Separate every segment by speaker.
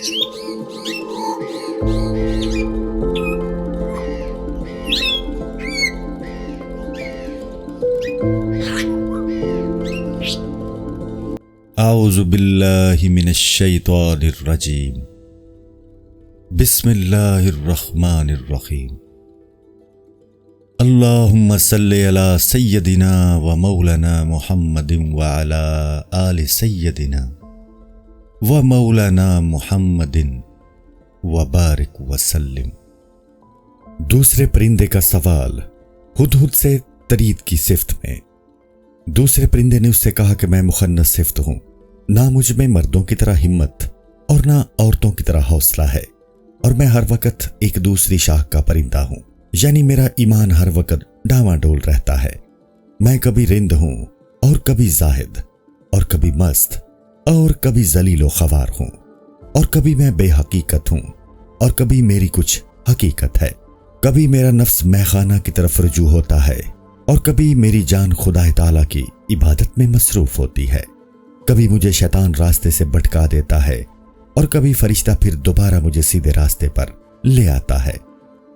Speaker 1: اعوذ باللہ من الشیطان الرجیم بسم اللہ الرحمن الرحیم اللہم صلی علی سیدنا و مولانا محمد وعلی آل سیدنا و مولانا محمد وبارک وسلم۔ دوسرے پرندے کا سوال ہدہد سے ترید کی صفت میں۔ دوسرے پرندے نے اس سے کہا کہ میں مخنث صفت ہوں، نہ مجھ میں مردوں کی طرح ہمت اور نہ عورتوں کی طرح حوصلہ ہے، اور میں ہر وقت ایک دوسری شاخ کا پرندہ ہوں، یعنی میرا ایمان ہر وقت ڈاواں ڈول رہتا ہے۔ میں کبھی رند ہوں اور کبھی زاہد اور کبھی مست اور کبھی ذلیل و خوار ہوں، اور کبھی میں بے حقیقت ہوں اور کبھی میری کچھ حقیقت ہے۔ کبھی میرا نفس میخانہ کی طرف رجوع ہوتا ہے اور کبھی میری جان خدا تعالیٰ کی عبادت میں مصروف ہوتی ہے۔ کبھی مجھے شیطان راستے سے بھٹکا دیتا ہے اور کبھی فرشتہ پھر دوبارہ مجھے سیدھے راستے پر لے آتا ہے۔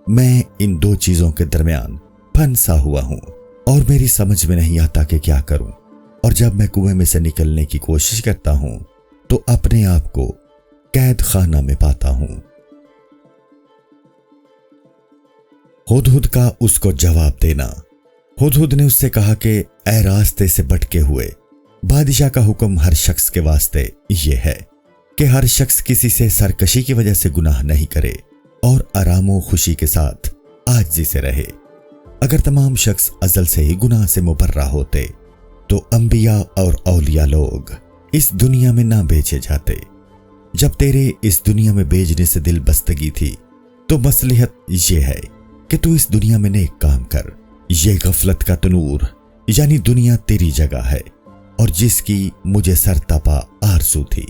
Speaker 1: میں ان دو چیزوں کے درمیان پھنسا ہوا ہوں اور میری سمجھ میں نہیں آتا کہ کیا کروں، اور جب میں کنویں میں سے نکلنے کی کوشش کرتا ہوں تو اپنے آپ کو قید خانہ میں پاتا ہوں۔ ہدہد کا اس کو جواب دینا۔ ہدہد نے اس سے کہا کہ اے راستے سے بھٹکے ہوئے، بادشاہ کا حکم ہر شخص کے واسطے یہ ہے کہ ہر شخص کسی سے سرکشی کی وجہ سے گناہ نہیں کرے اور آرام و خوشی کے ساتھ عاجزی سے رہے۔ اگر تمام شخص ازل سے ہی گناہ سے مبرہ ہوتے تو انبیاء اور اولیاء لوگ اس دنیا میں نہ بیچے جاتے۔ جب تیرے اس دنیا میں بیچنے سے دل بستگی تھی تو مصلحت یہ ہے کہ تو اس دنیا میں نیک کام کر۔ یہ غفلت کا تنور یعنی دنیا تیری جگہ ہے، اور جس کی مجھے سرتپا آرزو تھی۔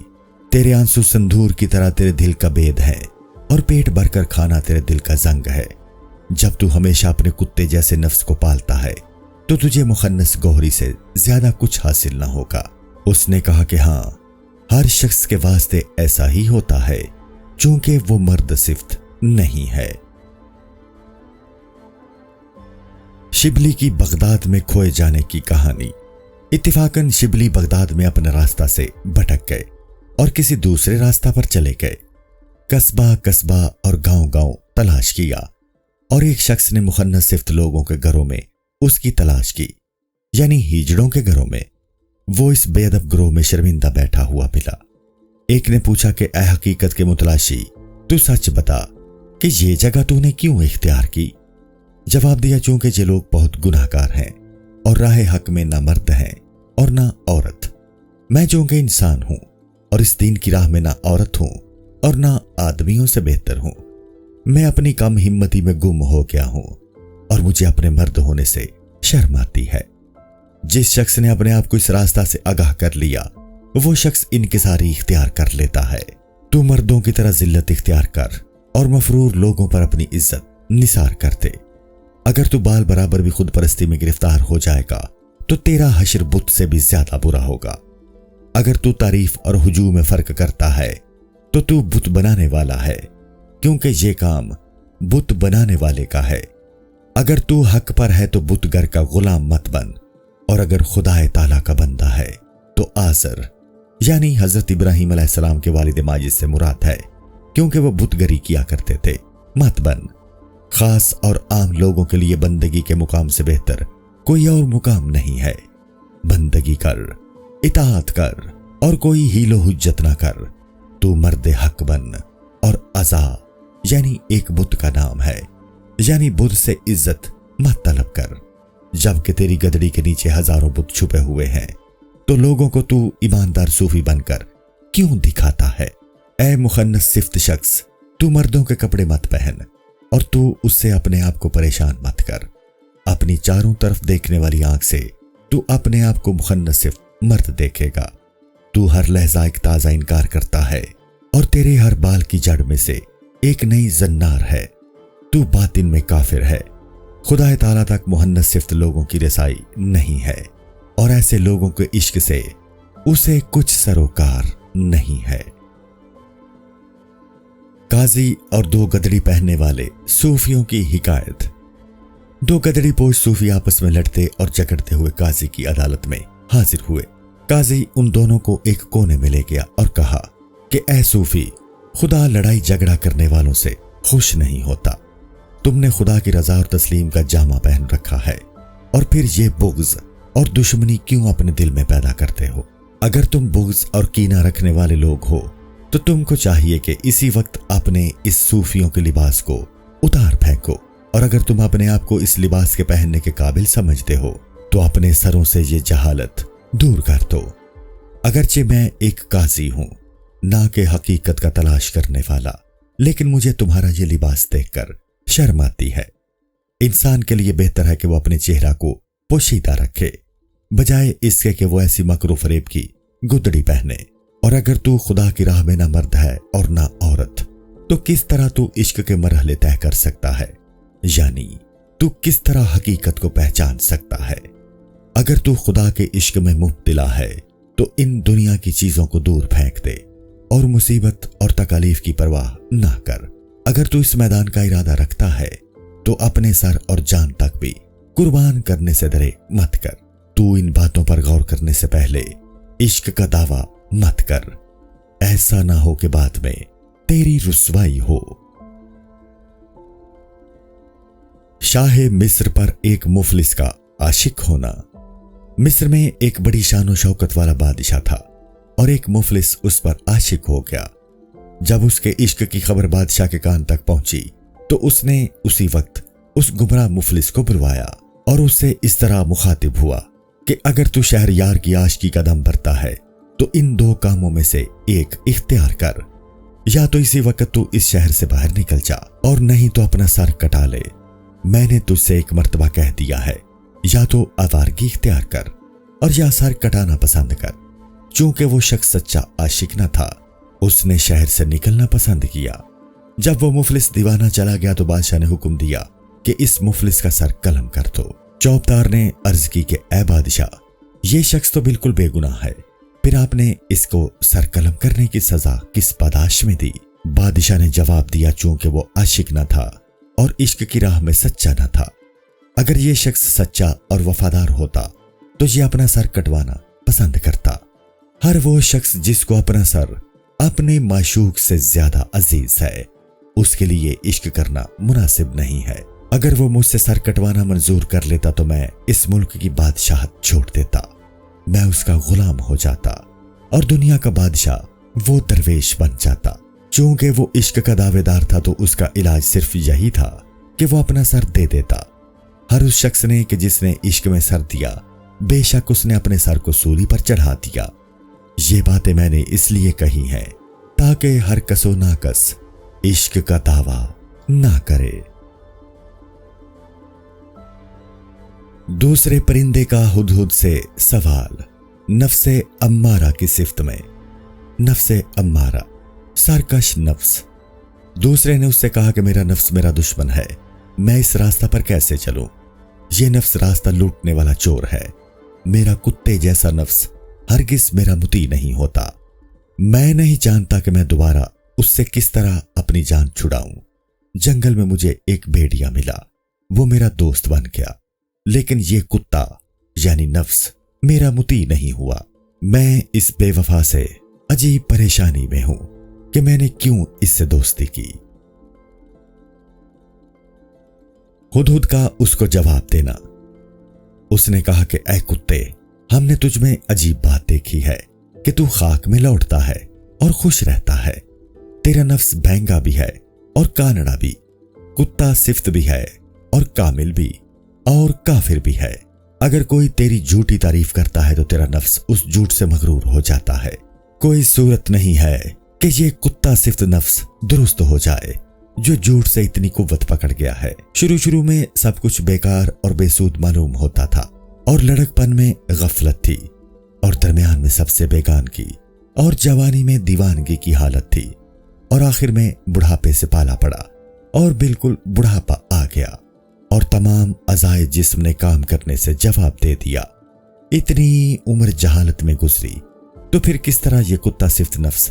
Speaker 1: تیرے آنسو سندور کی طرح تیرے دل کا بید ہے، اور پیٹ بھر کر کھانا تیرے دل کا زنگ ہے۔ جب تو ہمیشہ اپنے کتے جیسے نفس کو پالتا ہے تو تجھے مخنث گوہری سے زیادہ کچھ حاصل نہ ہوگا۔ اس نے کہا کہ ہاں، ہر شخص کے واسطے ایسا ہی ہوتا ہے چونکہ وہ مرد صفت نہیں ہے۔ شبلی کی بغداد میں کھوئے جانے کی کہانی۔ اتفاقاً شبلی بغداد میں اپنے راستہ سے بھٹک گئے اور کسی دوسرے راستہ پر چلے گئے۔ قصبہ قصبہ اور گاؤں گاؤں تلاش کیا، اور ایک شخص نے مخنث صفت لوگوں کے گھروں میں اس کی تلاش کی، یعنی ہیجڑوں کے گھروں میں۔ وہ اس بے ادب گروہ میں شرمندہ بیٹھا ہوا ملا۔ ایک نے پوچھا کہ اے حقیقت کے متلاشی، تو سچ بتا کہ یہ جگہ تو نے کیوں اختیار کی؟ جواب دیا، چونکہ یہ لوگ بہت گناہ گار ہیں اور راہ حق میں نہ مرد ہیں اور نہ عورت۔ میں چونکہ انسان ہوں اور اس دین کی راہ میں نہ عورت ہوں اور نہ آدمیوں سے بہتر ہوں۔ میں اپنی کم ہمتی میں گم ہو گیا ہوں اور مجھے اپنے مرد ہونے سے شرم آتی ہے۔ جس شخص نے اپنے آپ کو اس راستہ سے آگاہ کر لیا وہ شخص انکساری اختیار کر لیتا ہے۔ تو مردوں کی طرح ذلت اختیار کر اور مفرور لوگوں پر اپنی عزت نثار کر دے۔ اگر تو بال برابر بھی خود پرستی میں گرفتار ہو جائے گا تو تیرا حشر بت سے بھی زیادہ برا ہوگا۔ اگر تو تعریف اور ہجوم میں فرق کرتا ہے تو تو بت بنانے والا ہے، کیونکہ یہ کام بت بنانے والے کا ہے۔ اگر تو حق پر ہے تو بت گر کا غلام مت بن، اور اگر خدا تعالیٰ کا بندہ ہے تو آزر یعنی حضرت ابراہیم علیہ السلام کے والد ماجد سے مراد ہے، کیونکہ وہ بت گری کیا کرتے تھے، مت بن۔ خاص اور عام لوگوں کے لیے بندگی کے مقام سے بہتر کوئی اور مقام نہیں ہے۔ بندگی کر، اطاعت کر، اور کوئی حیل و حجت نہ کر۔ تو مرد حق بن، اور عزا یعنی ایک بت کا نام ہے، یعنی بت سے عزت مت طلب کر۔ جبکہ تیری گدڑی کے نیچے ہزاروں بت چھپے ہوئے ہیں تو لوگوں کو تو ایماندار صوفی بن کر کیوں دکھاتا ہے؟ اے مخنث صفت شخص، تو مردوں کے کپڑے مت پہن، اور تو اس سے اپنے آپ کو پریشان مت کر۔ اپنی چاروں طرف دیکھنے والی آنکھ سے تو اپنے آپ کو مخنث صفت مرد دیکھے گا۔ تو ہر لحظہ ایک تازہ انکار کرتا ہے، اور تیرے ہر بال کی جڑ میں سے ایک نئی زنار ہے۔ تو باطن میں کافر ہے۔ خدا تعالیٰ تک مخنث صفت لوگوں کی رسائی نہیں ہے، اور ایسے لوگوں کے عشق سے اسے کچھ سروکار نہیں ہے۔ قاضی اور 2 گدڑی پہننے والے صوفیوں کی حکایت۔ 2 گدڑی پوش صوفی آپس میں لڑتے اور جھگڑتے ہوئے قاضی کی عدالت میں حاضر ہوئے۔ قاضی ان دونوں کو ایک کونے میں لے گیا اور کہا کہ اے صوفی، خدا لڑائی جھگڑا کرنے والوں سے خوش نہیں ہوتا۔ تم نے خدا کی رضا اور تسلیم کا جامہ پہن رکھا ہے، اور پھر یہ بغض اور دشمنی کیوں اپنے دل میں پیدا کرتے ہو؟ اگر تم بغض اور کینہ رکھنے والے لوگ ہو تو تم کو چاہیے کہ اسی وقت اپنے اس صوفیوں کے لباس کو اتار پھینکو، اور اگر تم اپنے آپ کو اس لباس کے پہننے کے قابل سمجھتے ہو تو اپنے سروں سے یہ جہالت دور کر دو۔ اگرچہ میں ایک قاضی ہوں، نہ کہ حقیقت کا تلاش کرنے والا، لیکن مجھے تمہارا یہ لباس دیکھ کر شرم آتی ہے۔ انسان کے لیے بہتر ہے کہ وہ اپنے چہرہ کو پوشیدہ رکھے، بجائے اس کے کہ وہ ایسی مکر و فریب کی گدڑی پہنے۔ اور اگر تو خدا کی راہ میں نہ مرد ہے اور نہ عورت، تو کس طرح تو عشق کے مرحلے طے کر سکتا ہے؟ یعنی تو کس طرح حقیقت کو پہچان سکتا ہے؟ اگر تو خدا کے عشق میں مبتلا ہے تو ان دنیا کی چیزوں کو دور پھینک دے اور مصیبت اور تکالیف کی پرواہ نہ کر۔ اگر تو اس میدان کا ارادہ رکھتا ہے تو اپنے سر اور جان تک بھی قربان کرنے سے درے مت کر۔ تو ان باتوں پر غور کرنے سے پہلے عشق کا دعویٰ مت کر، ایسا نہ ہو کہ بعد میں تیری رسوائی ہو۔ شاہ مصر پر ایک مفلس کا عاشق ہونا۔ مصر میں ایک بڑی شان و شوکت والا بادشاہ تھا، اور ایک مفلس اس پر عاشق ہو گیا۔ جب اس کے عشق کی خبر بادشاہ کے کان تک پہنچی تو اس نے اسی وقت اس گمراہ مفلس کو بلوایا اور اس سے اس طرح مخاطب ہوا کہ اگر تو شہر یار کی عاشقی کا دم بھرتا ہے تو ان 2 کاموں میں سے ایک اختیار کر، یا تو اسی وقت تو اس شہر سے باہر نکل جا، اور نہیں تو اپنا سر کٹا لے۔ میں نے تجھ سے ایک مرتبہ کہہ دیا ہے، یا تو آوارگی اختیار کر اور یا سر کٹانا پسند کر۔ چونکہ وہ شخص سچا عاشق نہ تھا، اس نے شہر سے نکلنا پسند کیا۔ جب وہ مفلس دیوانہ چلا گیا تو بادشاہ نے حکم دیا کہ اس مفلس کا سر قلم کر دو۔ چوبدار نے عرض کی کہ اے بادشاہ، یہ شخص تو بالکل بے گناہ ہے، پھر آپ نے اس کو سر قلم کرنے کی سزا کس پاداش میں دی؟ بادشاہ نے جواب دیا، چونکہ وہ عاشق نہ تھا اور عشق کی راہ میں سچا نہ تھا۔ اگر یہ شخص سچا اور وفادار ہوتا تو یہ اپنا سر کٹوانا پسند کرتا۔ ہر وہ شخص جس کو اپنا سر اپنے معشوق سے زیادہ عزیز ہے، اس کے لیے عشق کرنا مناسب نہیں ہے۔ اگر وہ مجھ سے سر کٹوانا منظور کر لیتا تو میں اس ملک کی بادشاہت چھوڑ دیتا، میں اس کا غلام ہو جاتا اور دنیا کا بادشاہ وہ درویش بن جاتا۔ چونکہ وہ عشق کا دعوے دار تھا تو اس کا علاج صرف یہی تھا کہ وہ اپنا سر دے دیتا۔ ہر اس شخص نے کہ جس نے عشق میں سر دیا، بے شک اس نے اپنے سر کو سولی پر چڑھا دیا۔ یہ باتیں میں نے اس لیے کہی ہیں تاکہ ہر کس و ناکس عشق کا دعویٰ نہ کرے۔ دوسرے پرندے کا ہدہد سے سوال۔ نفس امارہ کی صفت میں۔ نفس امارہ، سرکش نفس۔ دوسرے نے اس سے کہا کہ میرا نفس میرا دشمن ہے، میں اس راستہ پر کیسے چلوں؟ یہ نفس راستہ لوٹنے والا چور ہے۔ میرا کتے جیسا نفس ہرگز میرا مطیع نہیں ہوتا۔ میں نہیں جانتا کہ میں دوبارہ اس سے کس طرح اپنی جان چھڑاؤں۔ جنگل میں مجھے ایک بھیڑیا ملا، وہ میرا دوست بن گیا، لیکن یہ کتا یعنی نفس میرا مطیع نہیں ہوا۔ میں اس بے وفا سے عجیب پریشانی میں ہوں کہ میں نے کیوں اس سے دوستی کی۔ ہدہد کا اس کو جواب دینا۔ اس نے کہا کہ اے کتے، ہم نے تجھ میں عجیب بات دیکھی ہے کہ تو خاک میں لوٹتا ہے اور خوش رہتا ہے۔ تیرا نفس بہنگا بھی ہے اور کانڑا بھی، کتا صفت بھی ہے اور کامل بھی اور کافر بھی ہے۔ اگر کوئی تیری جھوٹی تعریف کرتا ہے تو تیرا نفس اس جھوٹ سے مغرور ہو جاتا ہے۔ کوئی صورت نہیں ہے کہ یہ کتا صفت نفس درست ہو جائے جو جھوٹ سے اتنی قوت پکڑ گیا ہے۔ شروع میں سب کچھ بیکار اور بے سود معلوم ہوتا تھا، اور لڑک پن میں غفلت تھی، اور درمیان میں سب سے بیگان کی، اور جوانی میں دیوانگی کی حالت تھی، اور آخر میں بڑھاپے سے پالا پڑا، اور بالکل بڑھاپا آ گیا، اور تمام اعضائے جسم نے کام کرنے سے جواب دے دیا۔ اتنی عمر جہالت میں گزری تو پھر کس طرح یہ کتا صفت نفس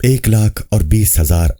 Speaker 1: 1,20,000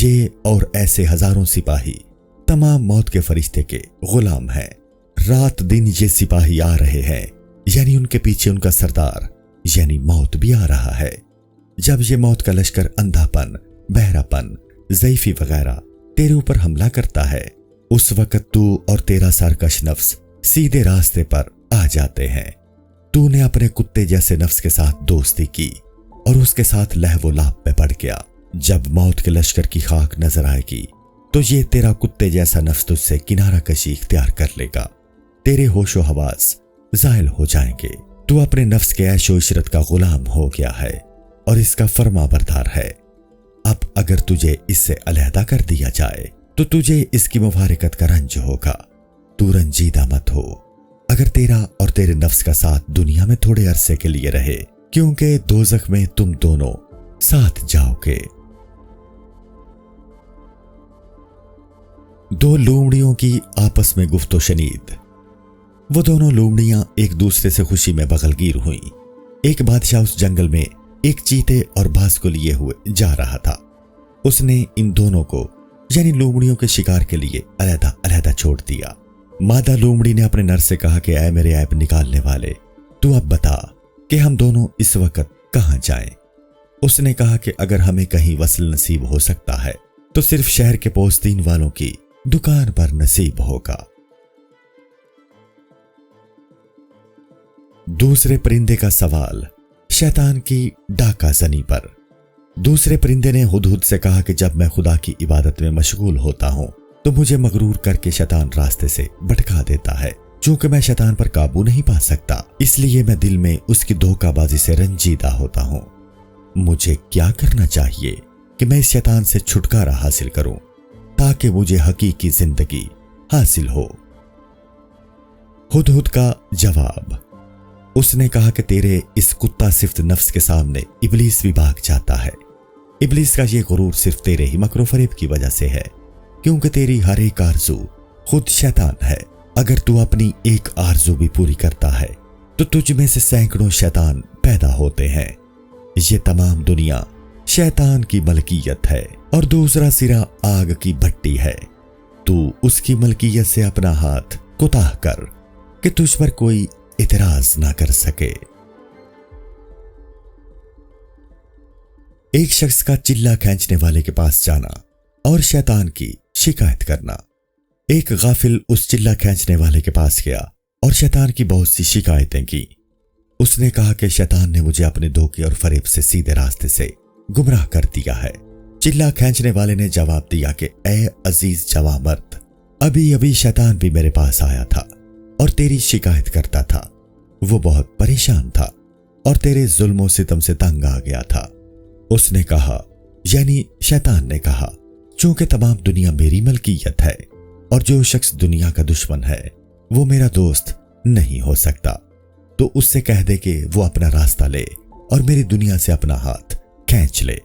Speaker 1: یہ اور ایسے ہزاروں سپاہی تمام موت کے فرشتے کے غلام ہیں۔ رات دن یہ سپاہی آ رہے ہیں، یعنی ان کے پیچھے ان کا سردار یعنی موت بھی آ رہا ہے۔ جب یہ موت کا لشکر اندھا پن، بہرا پن، ضعیفی وغیرہ تیرے اوپر حملہ کرتا ہے، اس وقت تو اور تیرا سرکش نفس سیدھے راستے پر آ جاتے ہیں۔ تو نے اپنے کتے جیسے نفس کے ساتھ دوستی کی اور اس کے ساتھ لہو و لعب میں پڑ گیا۔ جب موت کے لشکر کی خاک نظر آئے گی تو یہ تیرا کتے جیسا نفس تجھ سے کنارہ کشی اختیار کر لے گا، تیرے ہوش و حواس زائل ہو جائیں گے۔ تو اپنے نفس کے عیش و عشرت کا غلام ہو گیا ہے اور اس کا فرما بردار ہے۔ اب اگر تجھے اس سے علیحدہ کر دیا جائے تو تجھے اس کی مفارقت کا رنج ہوگا۔ تو رنجیدہ مت ہو اگر تیرا اور تیرے نفس کا ساتھ دنیا میں تھوڑے عرصے کے لیے رہے، کیونکہ دوزخ میں تم دونوں ساتھ جاؤ گے۔ دو لومڑیوں کی آپس میں گفت و شنید۔ وہ دونوں لومڑیاں ایک دوسرے سے خوشی میں بغلگیر ہوئیں۔ ایک بادشاہ اس جنگل میں ایک چیتے اور بھاس کو لیے ہوئے جا رہا تھا۔ اس نے ان دونوں کو یعنی لومڑیوں کے شکار کے لیے علیحدہ علیحدہ چھوڑ دیا۔ مادہ لومڑی نے اپنے نر سے کہا کہ اے میرے عیب نکالنے والے، تو اب بتا کہ ہم دونوں اس وقت کہاں جائیں؟ اس نے کہا کہ اگر ہمیں کہیں وصل نصیب ہو سکتا ہے تو صرف شہر کے پوستین والوں کی دکان پر نصیب ہوگا۔ دوسرے پرندے کا سوال، شیطان کی ڈاکہ زنی پر۔ دوسرے پرندے نے ہدہد سے کہا کہ جب میں خدا کی عبادت میں مشغول ہوتا ہوں تو مجھے مغرور کر کے شیطان راستے سے بھٹکا دیتا ہے۔ چونکہ میں شیطان پر قابو نہیں پا سکتا، اس لیے میں دل میں اس کی دھوکہ بازی سے رنجیدہ ہوتا ہوں۔ مجھے کیا کرنا چاہیے کہ میں اس شیطان سے چھٹکارا حاصل کروں تاکہ مجھے حقیقی زندگی حاصل ہو؟ ہدہد کا جواب، اس نے کہا کہ تیرے اس کتا صفت نفس کے سامنے ابلیس بھی بھاگ جاتا ہے۔ ابلیس کا یہ غرور صرف تیرے ہی مکر و فریب کی وجہ سے ہے، کیونکہ تیری ہر ایک آرزو خود شیطان ہے۔ اگر تو اپنی ایک آرزو بھی پوری کرتا ہے تو تجھ میں سے سینکڑوں شیطان پیدا ہوتے ہیں۔ یہ تمام دنیا شیطان کی ملکیت ہے اور دوسرا سرا آگ کی بھٹی ہے۔ تو اس کی ملکیت سے اپنا ہاتھ کوتاہ کر کہ تجھ پر کوئی اعتراض نہ کر سکے۔ ایک شخص کا چلہ کھینچنے والے کے پاس جانا اور شیطان کی شکایت کرنا۔ ایک غافل اس چلہ کھینچنے والے کے پاس گیا اور شیطان کی بہت سی شکایتیں کی۔ اس نے کہا کہ شیطان نے مجھے اپنے دھوکے اور فریب سے سیدھے راستے سے گمراہ کر دیا ہے۔ چلہ کھینچنے والے نے جواب دیا کہ اے عزیز جوان مرد، ابھی ابھی شیطان بھی میرے پاس آیا تھا اور تیری شکایت کرتا تھا۔ وہ بہت پریشان تھا اور تیرے ظلم و ستم سے تنگ آ گیا تھا۔ اس نے کہا یعنی شیطان نے کہا، چونکہ تمام دنیا میری ملکیت ہے اور جو شخص دنیا کا دشمن ہے وہ میرا دوست نہیں ہو سکتا، تو اس سے کہہ دے کہ وہ اپنا راستہ لے اور میری دنیا سے اپنا ہاتھ کھینچ لے۔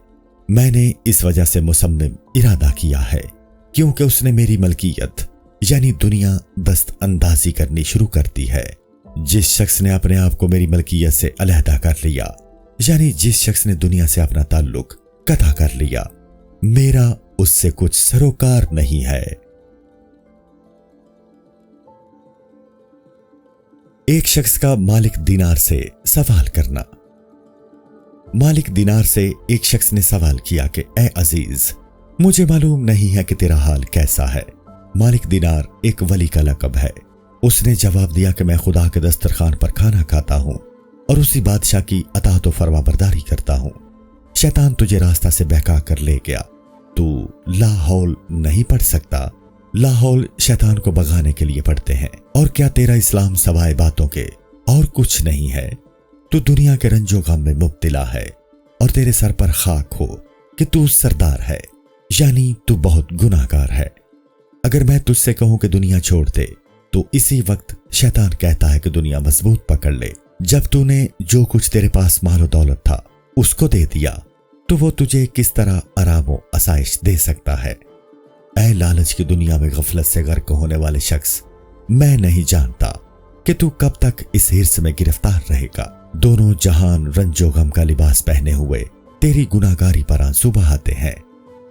Speaker 1: میں نے اس وجہ سے مصمم ارادہ کیا ہے کیونکہ اس نے میری ملکیت یعنی دنیا دست اندازی کرنی شروع کر دی ہے۔ جس شخص نے اپنے آپ کو میری ملکیت سے علیحدہ کر لیا یعنی جس شخص نے دنیا سے اپنا تعلق قطع کر لیا، میرا اس سے کچھ سروکار نہیں ہے۔ ایک شخص کا مالک دینار سے سوال کرنا۔ مالک دینار سے ایک شخص نے سوال کیا کہ اے عزیز، مجھے معلوم نہیں ہے کہ تیرا حال کیسا ہے۔ مالک دینار ایک ولی کا لقب ہے۔ اس نے جواب دیا کہ میں خدا کے دسترخوان پر کھانا کھاتا ہوں اور اسی بادشاہ کی اطاعت و فرما برداری کرتا ہوں۔ شیطان تجھے راستہ سے بہکا کر لے گیا، تو لا حول نہیں پڑھ سکتا۔ لا حول شیطان کو بھگانے کے لیے پڑھتے ہیں۔ اور کیا تیرا اسلام سوائے باتوں کے اور کچھ نہیں ہے؟ تو دنیا کے رنج و غم میں مبتلا ہے اور تیرے سر پر خاک ہو کہ تو سردار ہے، یعنی تو بہت گناہگار ہے۔ اگر میں تجھ سے کہوں کہ دنیا چھوڑ دے تو اسی وقت شیطان کہتا ہے کہ دنیا مضبوط پکڑ لے۔ جب تو نے جو کچھ تیرے پاس مال و دولت تھا اس کو دے دیا تو وہ تجھے کس طرح آرام و آسائش دے سکتا ہے؟ اے لالچ کی دنیا میں غفلت سے غرق ہونے والے شخص، میں نہیں جانتا کہ تو کب تک اس ہرس میں گرفتار رہے گا۔ دونوں جہان رنج و غم کا لباس پہنے ہوئے تیری گناہگاری پر آنسو بہاتے ہیں،